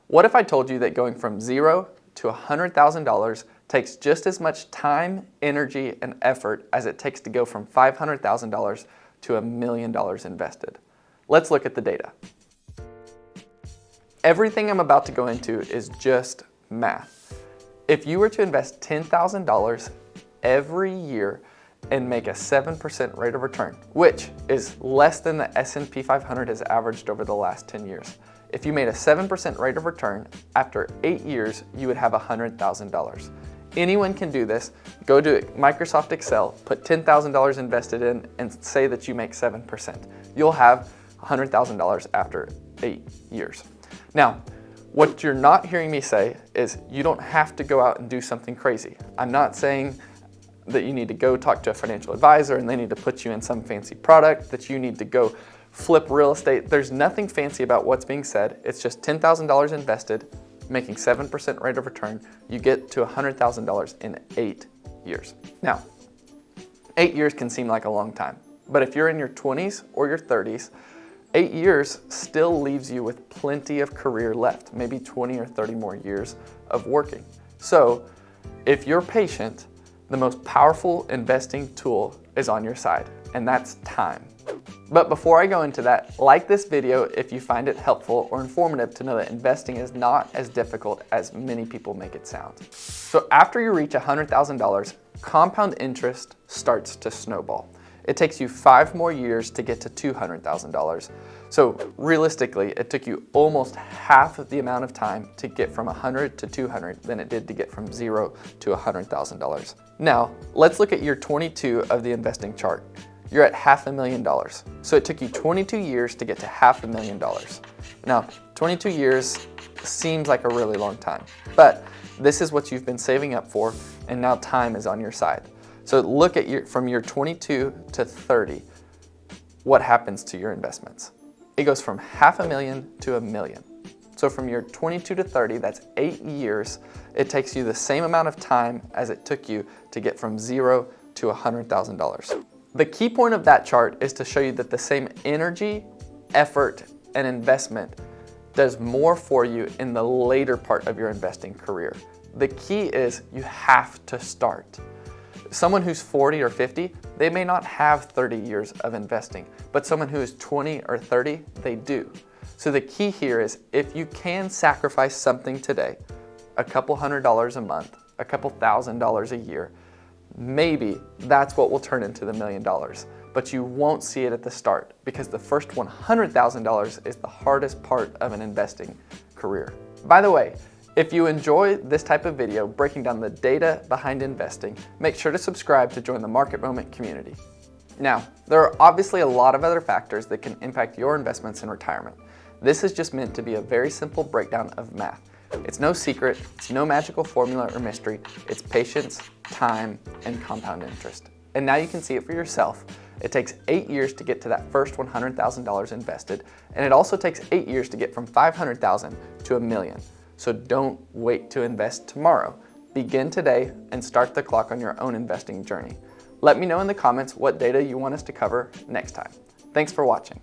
What if I told you that going from $0 to $100,000 takes just as much time, energy, and effort as it takes to go from $500,000 to $1 million invested? Let's look at the data. Everything I'm about to go into is just math. If you were to invest $10,000 every year and make a 7% rate of return, which is less than the S&P 500 has averaged over the last 10 years. If you made a 7% rate of return, after 8 years, you would have $100,000. Anyone can do this. Go to Microsoft Excel, put $10,000 invested in, and say that you make 7%. You'll have $100,000 after 8 years. Now, what you're not hearing me say is you don't have to go out and do something crazy. I'm not saying that you need to go talk to a financial advisor and they need to put you in some fancy product, that you need to go flip real estate. There's nothing fancy about what's being said. It's just $10,000 invested, making 7% rate of return. You get to $100,000 in 8 years. Now, 8 years can seem like a long time, but if you're in your 20s or your 30s, 8 years still leaves you with plenty of career left, maybe 20 or 30 more years of working. So if you're patient, the most powerful investing tool is on your side, and that's time. But before I go into that, like this video if you find it helpful or informative to know that investing is not as difficult as many people make it sound. So after you reach $100,000, compound interest starts to snowball. It takes you 5 more years to get to $200,000. So realistically, it took you almost half of the amount of time to get from 100 to 200 than it did to get from $0 to $100,000. Now, let's look at year 22 of the investing chart. You're at $500,000. So it took you 22 years to get to $500,000. Now, 22 years seems like a really long time, but this is what you've been saving up for, and now time is on your side. So look at from year 22 to 30, what happens to your investments? It goes from $500,000 to $1 million. So from year 22 to 30, that's 8 years. It takes you the same amount of time as it took you to get from $0 to $100,000. The key point of that chart is to show you that the same energy, effort, and investment does more for you in the later part of your investing career. The key is you have to start. Someone who's 40 or 50, they may not have 30 years of investing, but someone who is 20 or 30, they do. So the key here is if you can sacrifice something today, a couple $100s a month, a couple $1,000s a year, maybe that's what will turn into the $1 million. But you won't see it at the start because the first $100,000 is the hardest part of an investing career. By the way, if you enjoy this type of video breaking down the data behind investing, make sure to subscribe to join the Market Moment community. Now, there are obviously a lot of other factors that can impact your investments in retirement. This is just meant to be a very simple breakdown of math. It's no secret, it's no magical formula or mystery, it's patience, time, and compound interest. And now you can see it for yourself. It takes 8 years to get to that first $100,000 invested, and it also takes 8 years to get from $500,000 to $1 million. So don't wait to invest tomorrow. Begin today and start the clock on your own investing journey. Let me know in the comments what data you want us to cover next time. Thanks for watching.